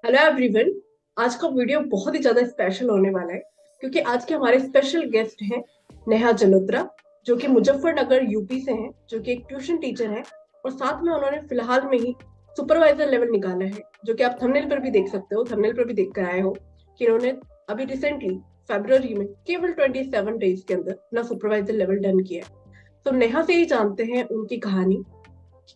Hello everyone. आज का video बहुत ही ज्यादा स्पेशल होने वाला है क्योंकि आज के हमारे स्पेशल गेस्ट हैं नेहा जलोत्रा, जो कि मुजफ्फरनगर यूपी से हैं, जो कि एक ट्यूशन टीचर हैं और साथ में उन्होंने फिलहाल में ही सुपरवाइजर लेवल निकाला है, जो कि आप थंबनेल पर भी देख सकते हो, थंबनेल पर भी देख कर आए हो कि इन्होंने अभी रिसेंटली फरवरी में केवल 27 डेज के अंदर अपना सुपरवाइजर लेवल डन किया है। तो नेहा से ही जानते हैं उनकी कहानी,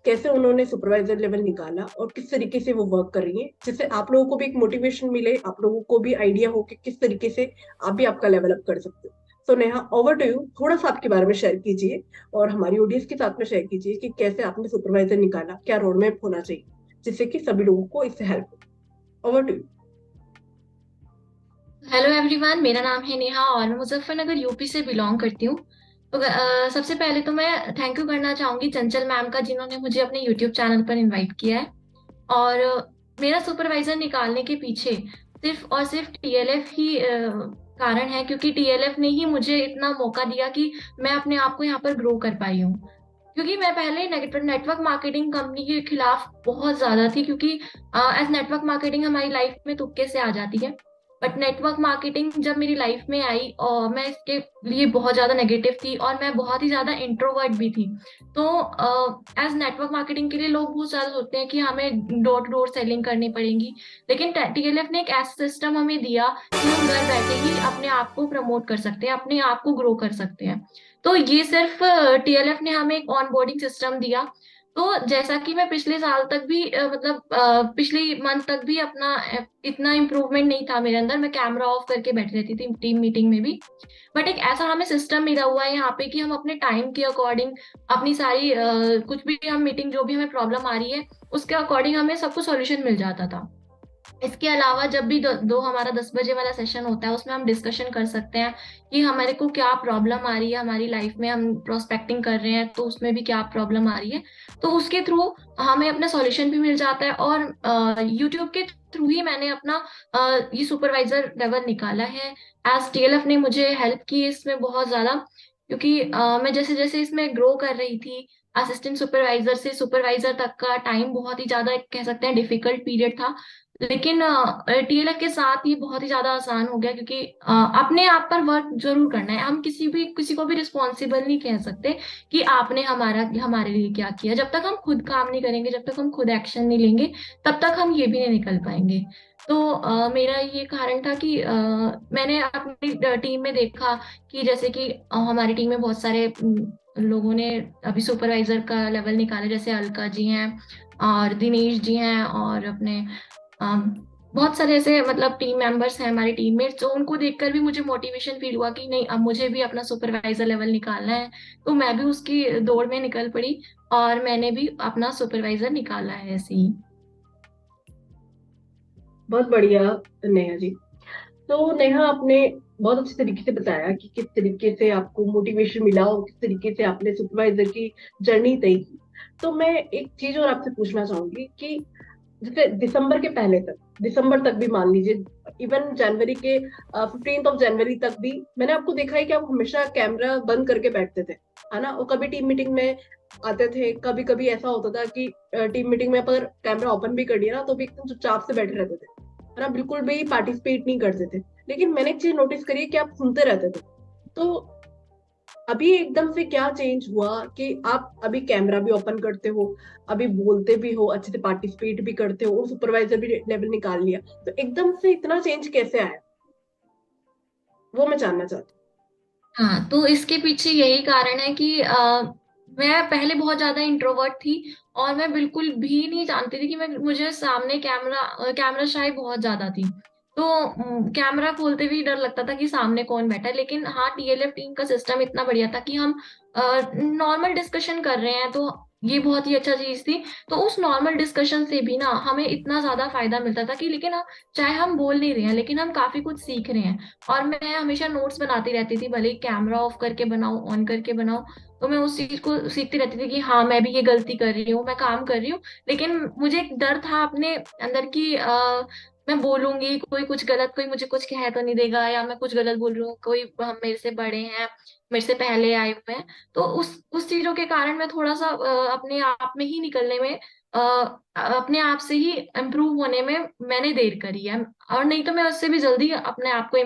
कैसे उन्होंने सुपरवाइजर लेवल निकाला और किस तरीके से वो वर्क कर रही है, जिससे आप लोगों को भी एक मोटिवेशन मिले, आप लोगों को भी आइडिया हो कि किस तरीके से आप भी आपका लेवल अप कर सकते हो। तो नेहा, ओवर टू यू, थोड़ा सा आपके बारे में शेयर कीजिए और हमारी ऑडियंस के साथ में शेयर कीजिए कि कैसे आपने सुपरवाइजर निकाला, क्या रोड मैप होना चाहिए जिससे कि सभी लोगों को इससे हेल्प हो। Over to you. Hello everyone, मेरा नाम है नेहा और मैं मुजफ्फरनगर यूपी से बिलोंग करती हूँ। तो सबसे पहले तो मैं थैंक यू करना चाहूंगी चंचल मैम का, जिन्होंने मुझे अपने यूट्यूब चैनल पर इनवाइट किया है। और मेरा सुपरवाइजर निकालने के पीछे सिर्फ और सिर्फ टीएलएफ ही कारण है, क्योंकि टीएलएफ ने ही मुझे इतना मौका दिया कि मैं अपने आप को यहाँ पर ग्रो कर पाई हूँ। क्योंकि मैं पहले नेगेटिव नेटवर्क मार्केटिंग कंपनी के खिलाफ बहुत ज्यादा थी, क्योंकि एज नेटवर्क मार्केटिंग हमारी लाइफ में तुक्के से आ जाती है। बट नेटवर्क मार्केटिंग जब मेरी लाइफ में आई और मैं इसके लिए बहुत ज्यादा नेगेटिव थी और मैं बहुत ही ज्यादा इंट्रोवर्ट भी थी। तो एज नेटवर्क मार्केटिंग के लिए लोग बहुत ज्यादा सोचते हैं कि हमें डोर टू डोर सेलिंग करनी पड़ेगी। लेकिन टीएलएफ ने एक ऐसा सिस्टम हमें दिया कि हम घर बैठे ही अपने आप को प्रमोट कर सकते हैं, अपने आप को ग्रो कर सकते हैं। तो ये सिर्फ टीएलएफ ने हमें एक ऑनबोर्डिंग सिस्टम दिया। तो जैसा कि मैं पिछले साल तक भी पिछले मंथ तक भी अपना इतना इम्प्रूवमेंट नहीं था मेरे अंदर, मैं कैमरा ऑफ करके बैठी रहती थी टीम मीटिंग में भी। बट एक ऐसा हमें सिस्टम मिला हुआ है यहाँ पे कि हम अपने टाइम के अकॉर्डिंग अपनी सारी कुछ भी हम मीटिंग, जो भी हमें प्रॉब्लम आ रही है उसके अकॉर्डिंग हमें सबको सॉल्यूशन मिल जाता था। इसके अलावा जब भी दो हमारा 10 बजे वाला सेशन होता है, उसमें हम डिस्कशन कर सकते हैं कि हमारे को क्या प्रॉब्लम आ रही है हमारी लाइफ में, हम प्रोस्पेक्टिंग कर रहे हैं तो उसमें भी क्या प्रॉब्लम आ रही है। तो उसके थ्रू हमें अपना सॉल्यूशन भी मिल जाता है। और यूट्यूब के थ्रू ही मैंने अपना ये सुपरवाइजर लेवल निकाला है। एज टीएलएफ ने मुझे हेल्प की इसमें बहुत ज्यादा, क्योंकि मैं जैसे जैसे इसमें ग्रो कर रही थी, असिस्टेंट सुपरवाइजर से सुपरवाइजर तक का टाइम बहुत ही ज्यादा कह सकते हैं डिफिकल्ट पीरियड था। लेकिन टीएलएफ के साथ ये बहुत ही ज्यादा आसान हो गया, क्योंकि अपने आप पर वर्क जरूर करना है। हम किसी को भी रिस्पॉन्सिबल नहीं कह सकते कि आपने हमारे लिए क्या किया। जब तक हम खुद काम नहीं करेंगे, जब तक हम खुद एक्शन नहीं लेंगे, तब तक हम ये भी नहीं निकल पाएंगे। तो मेरा ये कारण था कि मैंने अपनी टीम में देखा कि जैसे कि हमारी टीम में बहुत सारे लोगों ने अभी सुपरवाइजर का लेवल निकाला, जैसे अलका जी हैं और दिनेश जी हैं और अपने बहुत सारे ऐसे मतलब टीम मेंबर्स हैं हमारी टीम में, तो उनको देखकर भी मुझे मोटिवेशन फील हुआ कि नहीं, अब मुझे भी अपना सुपरवाइजर लेवल निकालना है। तो मैं भी उसकी दौड़ में निकल पड़ी और मैंने भी अपना सुपरवाइजर निकाला है ऐसे ही। बहुत बढ़िया नेहा जी। तो नेहा, आपने बहुत अच्छे तरीके से बताया कि किस तरीके से आपको मोटिवेशन मिला और किस तरीके से आपने सुपरवाइजर की जर्नी तय की। तो मैं एक चीज और आपसे पूछना चाहूंगी कि जैसे दिसंबर के पहले तक, दिसंबर तक भी मान लीजिए, इवन जनवरी के 15 जनवरी तक भी मैंने आपको देखा है कि आप हमेशा कैमरा बंद करके बैठते थे, है ना। और कभी टीम मीटिंग में आते थे, कभी कभी ऐसा होता था कि टीम मीटिंग में अगर कैमरा ओपन भी कर लिया ना तो भी एकदम चुपचाप से बैठे रहते थे, है ना, बिल्कुल भी पार्टिसिपेट नहीं करते थे। लेकिन मैंने एक चीज नोटिस करी है कि आप सुनते रहते थे। तो अभी एकदम से क्या चेंज हुआ कि आप अभी कैमरा भी ओपन करते हो, अभी बोलते भी हो, अच्छे से पार्टिसिपेट भी करते हो और सुपरवाइजर भी लेवल निकाल लिया। तो एकदम से इतना चेंज कैसे आया, वो मैं जानना चाहती हाँ, तो इसके पीछे यही कारण है कि मैं पहले बहुत ज्यादा इंट्रोवर्ट थी और मैं बिल्कुल भी नहीं जानती थी कि मैं मुझे सामने कैमरा शाय बहुत ज्यादा थी। तो कैमरा खोलते भी डर लगता था कि सामने कौन बैठा है। लेकिन हाँ, टीएलएफ टीम का सिस्टम इतना बढ़िया था कि हम नॉर्मल डिस्कशन कर रहे हैं, तो ये बहुत ही अच्छा चीज थी। तो उस नॉर्मल डिस्कशन से भी ना हमें इतना ज्यादा फायदा मिलता था कि लेकिन चाहे हम बोल नहीं रहे हैं लेकिन हम काफी कुछ सीख रहे हैं। और मैं हमेशा नोट्स बनाती रहती थी, भले कैमरा ऑफ करके बनाओ ऑन करके बनाओ। तो मैं उस चीज को सीखती रहती थी कि हाँ, मैं भी ये गलती कर रही हूँ, मैं काम कर रही हूँ। लेकिन मुझे एक डर था अपने अंदर की मैं बोलूंगी कोई कुछ गलत, कोई मुझे कुछ कह तो नहीं देगा, या मैं कुछ गलत बोल रही हूँ, कोई हम मेरे से बड़े हैं, मेरे से पहले आए हुए हैं। तो उस चीजों के कारण मैं थोड़ा सा अपने आप में ही निकलने में अपने आप से ही इम्प्रूव होने में मैंने देर करी है, और नहीं तो मैं उससे भी जल्दी अपने आप को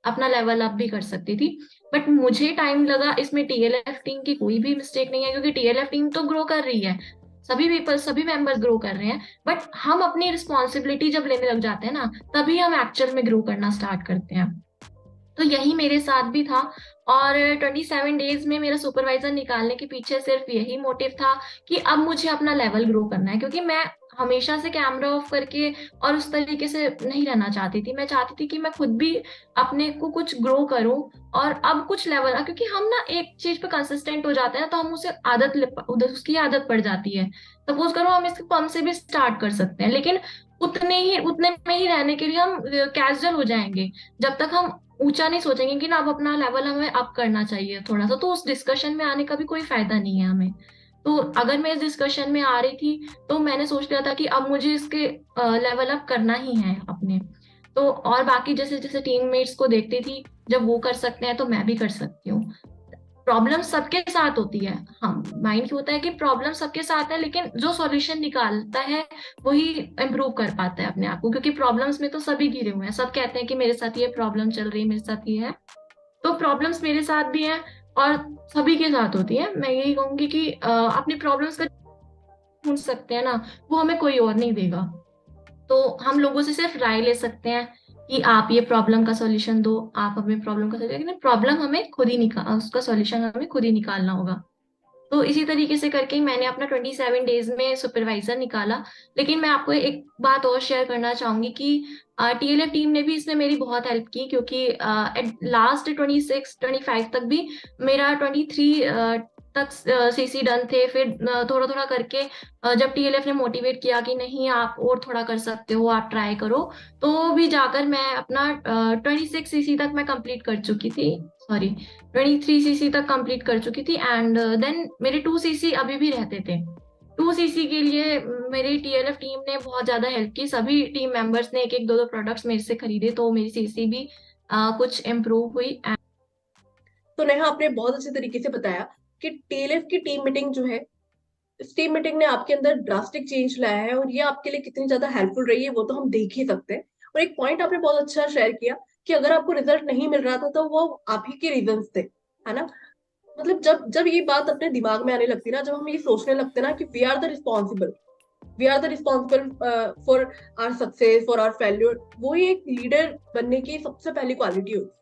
अपना लेवल अप भी कर सकती थी। बट मुझे टाइम लगा। इसमें टीएलएफ टीम की कोई भी मिस्टेक नहीं है, क्योंकि टीएलएफ टीम तो ग्रो कर रही है, सभी पीपल सभी मेंबर्स ग्रो कर रहे हैं। बट हम अपनी रिस्पॉन्सिबिलिटी जब लेने लग जाते हैं ना, तभी हम एक्चुअल में ग्रो करना स्टार्ट करते हैं। तो यही मेरे साथ भी था। और 27 डेज में मेरा सुपरवाइजर निकालने के पीछे सिर्फ यही मोटिव था कि अब मुझे अपना लेवल ग्रो करना है, क्योंकि मैं हमेशा से कैमरा ऑफ करके और उस तरीके से नहीं रहना चाहती थी। मैं चाहती थी कि मैं खुद भी अपने को कुछ ग्रो करूं, और अब कुछ लेवल, क्योंकि हम ना एक चीज पे कंसिस्टेंट हो जाते हैं तो हम उसे उधर उसकी आदत पड़ जाती है। सपोज करो हम इसको कम से भी स्टार्ट कर सकते हैं, लेकिन उतने में ही रहने के लिए हम कैजुअल हो जाएंगे, जब तक हम ऊंचा नहीं सोचेंगे कि ना अब अपना लेवल हमें अप करना चाहिए थोड़ा सा। तो उस डिस्कशन में आने का भी कोई फायदा नहीं है हमें। तो अगर मैं इस डिस्कशन में आ रही थी, तो मैंने सोच लिया था कि अब मुझे इसके लेवल अप करना ही है अपने। तो और बाकी जैसे जैसे टीममेट्स को देखती थी, जब वो कर सकते हैं तो मैं भी कर सकती हूँ। प्रॉब्लम सबके साथ होती है। हम माइंड होता है कि प्रॉब्लम सबके साथ है, लेकिन जो सॉल्यूशन निकालता है वही इम्प्रूव कर पाता है अपने आप को, क्योंकि प्रॉब्लम्स में तो सभी घिरे हुए हैं। सब कहते हैं कि मेरे साथ ये प्रॉब्लम चल रही है, मेरे साथ ये है। तो प्रॉब्लम्स मेरे साथ भी हैं, और सभी के साथ होती है। मैं यही कहूंगी कि अपनी प्रॉब्लम्स का ढूंढ सकते हैं ना, वो हमें कोई और नहीं देगा। तो हम लोगों से सिर्फ राय ले सकते हैं कि आप ये प्रॉब्लम का सॉल्यूशन दो, आप हमें प्रॉब्लम का सॉल्यूशन, लेकिन प्रॉब्लम हमें खुद ही निकाल उसका सॉल्यूशन हमें खुद ही निकालना होगा। तो इसी तरीके से करके ही मैंने अपना 27 डेज में सुपरवाइजर निकाला। लेकिन मैं आपको एक बात और शेयर करना चाहूंगी कि टीएलएफ टीम ने भी इसमें मेरी बहुत हेल्प की, क्योंकि एट लास्ट 26 25 तक भी मेरा 23 तक सीसी डन थे। फिर थोड़ा थोड़ा करके जब टीएलएफ ने मोटिवेट किया कि नहीं आप और थोड़ा कर सकते हो, आप ट्राई करो, तो भी जाकर मैं अपना 26 सीसी तक मैं कंप्लीट कर चुकी थी। सॉरी, 23 सीसी तक कंप्लीट कर चुकी थी। एंड देन मेरे 2 सीसी अभी भी रहते थे। 2 सीसी के लिए मेरी टीएलएफ टीम ने बहुत ज्यादा हेल्प की। सभी टीम मेंबर्स ने एक एक दो दो प्रोडक्ट्स मेरे से खरीदे, तो मेरी सीसी भी कुछ इम्प्रूव हुई। तो नेहा, आपने बहुत अच्छे तरीके से बताया कि टीएलएफ की टीम मीटिंग जो है, इस टीम मीटिंग ने आपके अंदर ड्रास्टिक चेंज लाया है, और ये आपके लिए कितनी ज्यादा हेल्पफुल रही है वो तो हम देख ही सकते हैं। और एक पॉइंट आपने बहुत अच्छा शेयर किया कि अगर आपको रिजल्ट नहीं मिल रहा था तो वो आप ही के रीजंस थे, है ना। मतलब जब जब ये बात अपने दिमाग में आने लगती है ना, जब हम ये सोचने लगते हैं ना कि we are the responsible for our success, for our failure, वो ही एक लीडर बनने की सबसे पहली क्वालिटी होती है।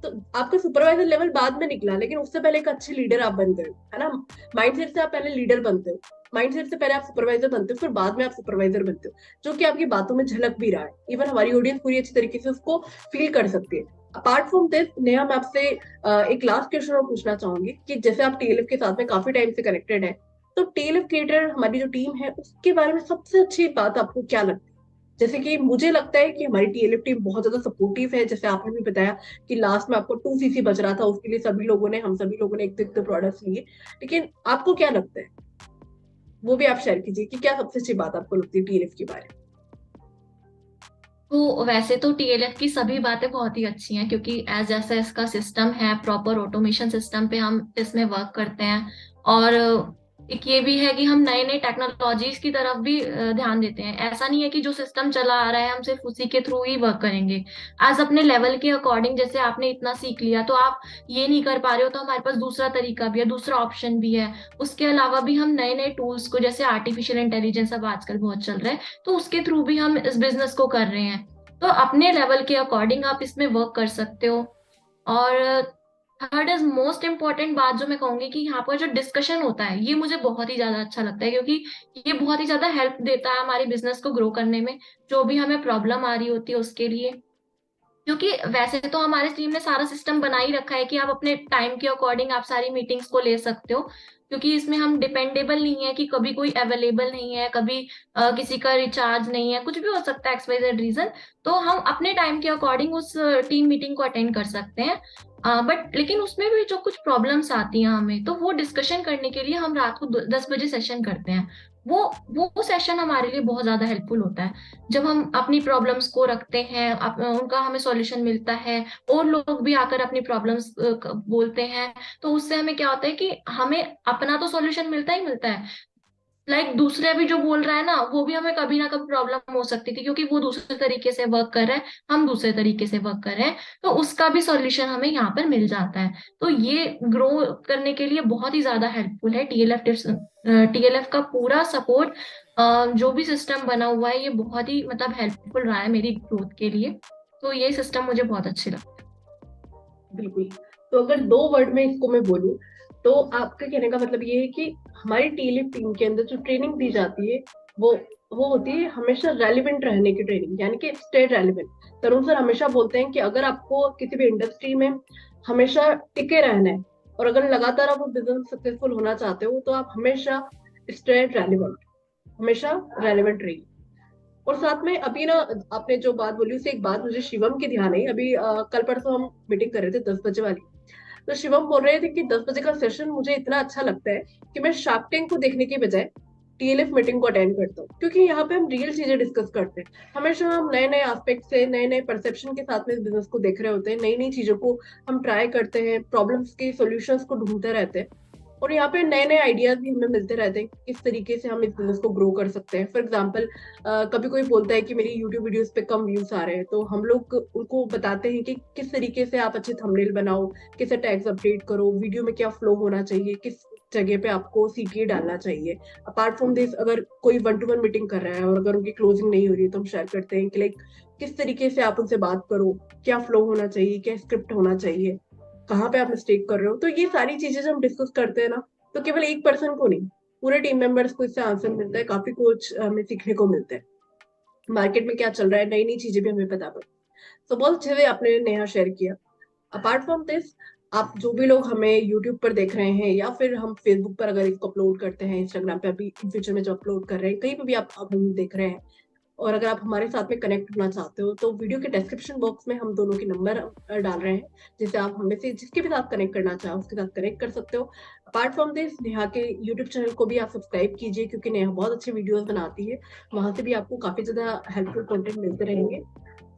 तो आपका सुपरवाइजर लेवल बाद में निकला, लेकिन उससे पहले एक अच्छे लीडर आप बन गए, है ना। माइंडसेट से आप पहले लीडर बनते हो, माइंडसेट से पहले आप सुपरवाइजर बनते हो, फिर बाद में आप सुपरवाइजर बनते हो, जो कि आपकी बातों में झलक भी रहा है। इवन हमारी ऑडियंस पूरी अच्छी तरीके से उसको फील कर सकती है। अपार्ट फ्रॉम दिस नेहा, मैं आपसे एक लास्ट क्वेश्चन और पूछना चाहूंगी कि जैसे आप टीएलएफ के साथ में काफी टाइम से कनेक्टेड है, तो टीएलएफ क्रिएटर हमारी जो टीम है उसके बारे में सबसे अच्छी बात आपको क्या लगती है? जैसे कि मुझे लगता है कि हमारी टीएलएफ टीम बहुत ज्यादा सपोर्टिव है। जैसे आपने भी बताया कि लास्ट में आपको 2 सीसी बच रहा था, उसके लिए हम सभी लोगों ने एक एक दो प्रोडक्ट्स लिए। लेकिन आपको क्या लगता है, वो भी आप शेयर कीजिए कि क्या सबसे अच्छी बात आपको लगती है टीएलएफ के बारे तो वैसे तो टीएलएफ की सभी बातें बहुत ही अच्छी हैं, क्योंकि एज जैसा इसका सिस्टम है, प्रॉपर ऑटोमेशन सिस्टम पे हम इसमें वर्क करते हैं। और एक ये भी है कि हम नए नए टेक्नोलॉजीज की तरफ भी ध्यान देते हैं। ऐसा नहीं है कि जो सिस्टम चला आ रहा है हम सिर्फ उसी के थ्रू ही वर्क करेंगे। आज अपने लेवल के अकॉर्डिंग, जैसे आपने इतना सीख लिया तो आप ये नहीं कर पा रहे हो, तो हमारे पास दूसरा तरीका भी है, दूसरा ऑप्शन भी है। उसके अलावा भी हम नए नए टूल्स को, जैसे आर्टिफिशियल इंटेलिजेंस अब आजकल बहुत चल रहा है, तो उसके थ्रू भी हम इस बिजनेस को कर रहे हैं। तो अपने लेवल के अकॉर्डिंग आप इसमें वर्क कर सकते हो। और थर्ड इज मोस्ट इम्पॉर्टेंट बात जो मैं कहूंगी कि यहाँ पर जो डिस्कशन होता है, ये मुझे बहुत ही ज्यादा अच्छा लगता है, क्योंकि ये बहुत ही ज्यादा हेल्प देता है हमारे बिजनेस को ग्रो करने में। जो भी हमें प्रॉब्लम आ रही होती है उसके लिए, क्योंकि वैसे तो हमारे टीम ने सारा सिस्टम बना ही रखा है कि आप अपने टाइम के अकॉर्डिंग आप सारी मीटिंग्स को ले सकते हो, क्योंकि इसमें हम डिपेंडेबल नहीं है कि कभी कोई अवेलेबल नहीं है, कभी किसी का रिचार्ज नहीं है, कुछ भी हो सकता है एक्सवाइजेड रीजन। तो हम अपने टाइम के अकॉर्डिंग उस टीम मीटिंग को अटेंड कर सकते हैं। बट लेकिन उसमें भी जो कुछ प्रॉब्लम्स आती हैं हमें, तो वो डिस्कशन करने के लिए हम रात को 10 बजे सेशन करते हैं। वो वो सेशन हमारे लिए बहुत ज्यादा हेल्पफुल होता है, जब हम अपनी प्रॉब्लम्स को रखते हैं, उनका हमें सॉल्यूशन मिलता है, और लोग भी आकर अपनी प्रॉब्लम्स बोलते हैं। तो उससे हमें क्या होता है कि हमें अपना तो सॉल्यूशन मिलता ही मिलता है, लाइक दूसरे भी जो बोल रहा है ना, वो भी हमें कभी ना कभी प्रॉब्लम हो सकती थी, क्योंकि वो दूसरे तरीके से वर्क कर रहा है, हम दूसरे तरीके से वर्क कर रहे हैं, तो उसका भी सॉल्यूशन हमें यहाँ पर मिल जाता है। तो ये ग्रो करने के लिए बहुत ही ज्यादा हेल्पफुल है टीएलएफ। टीएलएफ का पूरा सपोर्ट, जो भी सिस्टम बना हुआ है, ये बहुत ही मतलब हेल्पफुल रहा है मेरी ग्रोथ के लिए। तो ये सिस्टम मुझे बहुत अच्छे लगता बिल्कुल। तो अगर दो वर्ड में इसको मैं बोलूँ, तो आपका कहने का मतलब ये है कि हमारी टीलिप टीम के अंदर जो ट्रेनिंग दी जाती है, वो वो होती है हमेशा रेलिवेंट रहने की ट्रेनिंग, यानी कि स्टे रेलिवेंट। तरुण सर हमेशा बोलते हैं कि अगर आपको किसी भी इंडस्ट्री में हमेशा टिके रहना है, और अगर लगातार आप वो बिजनेस सक्सेसफुल होना चाहते हो, तो आप हमेशा स्टे रेलिवेंट, हमेशा रेलिवेंट रहिए। और साथ में अभी ना, आपने जो बात बोली उससे एक बात मुझे शिवम की ध्यान है। अभी कल परसों हम मीटिंग कर रहे थे 10 बजे वाली। तो शिवम बोल रहे थे कि 10 बजे का सेशन मुझे इतना अच्छा लगता है कि मैं शार्क टैंक को देखने की बजाय टीएलएफ मीटिंग को अटेंड करता हूँ, क्योंकि यहाँ पे हम रियल चीजें डिस्कस करते हैं। हमेशा हम नए नए एस्पेक्ट से, नए नए परसेप्शन के साथ में इस बिजनेस को देख रहे होते हैं, नई नई चीजों को हम ट्राई करते हैं, प्रॉब्लम्स के सॉल्यूशंस को ढूंढते रहते हैं। और यहाँ पे नए नए आइडियाज भी हमें मिलते रहते हैं कि किस तरीके से हम इस बिजनेस को ग्रो कर सकते हैं। फॉर एग्जाम्पल, कभी कोई बोलता है कि मेरी यूट्यूब वीडियोस पे कम व्यूज आ रहे हैं, तो हम लोग उनको बताते हैं कि किस तरीके से आप अच्छे थंबनेल बनाओ, कैसे टैग्स अपडेट करो, वीडियो में क्या फ्लो होना चाहिए, किस जगह पे आपको सीटीए डालना चाहिए। अपार्ट फ्रॉम दिस, अगर कोई 1-to-1 मीटिंग कर रहा है और अगर उनकी क्लोजिंग नहीं हो रही है, तो हम शेयर करते हैं कि लाइक किस तरीके से आप उनसे बात करो, क्या फ्लो होना चाहिए, क्या स्क्रिप्ट होना चाहिए, कहाँ पे आप मिस्टेक कर रहे हो। तो ये सारी चीजें जब हम डिस्कस करते हैं ना, तो केवल एक पर्सन को नहीं, पूरे टीम मेंबर्स को इससे आंसर मिलता है, काफी कुछ हमें सीखने को मिलता है। मार्केट में क्या चल रहा है, नई नई चीजें भी हमें पता पड़ती। तो बहुत अच्छे से आपने नेहा शेयर किया। अपार्ट फ्रॉम दिस, आप जो भी लोग हमें यूट्यूब पर देख रहे हैं, या फिर हम फेसबुक पर अगर इसको अपलोड करते हैं, इंस्टाग्राम पे अभी इन फ्यूचर में जो अपलोड कर रहे हैं, कहीं पे भी आप अब हम देख रहे हैं, और अगर आप हमारे साथ में कनेक्ट होना चाहते हो, तो वीडियो के डिस्क्रिप्शन बॉक्स में हम दोनों के नंबर डाल रहे हैं, जिससे आप हमें से जिसके भी साथ कनेक्ट करना चाहो उसके साथ कनेक्ट कर सकते हो। अपार्ट फ्रॉम दिस, नेहा के यूट्यूब चैनल को भी आप सब्सक्राइब कीजिए, क्योंकि नेहा बहुत अच्छे वीडियोस बनाती है, वहां से भी आपको काफी ज्यादा हेल्पफुल कंटेंट मिलते रहेंगे।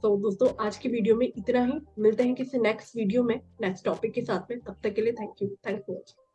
तो दोस्तों, आज की वीडियो में इतना ही। मिलते हैं किसी नेक्स्ट वीडियो में नेक्स्ट टॉपिक के साथ में। तब तक के लिए thank you, thanks for watching.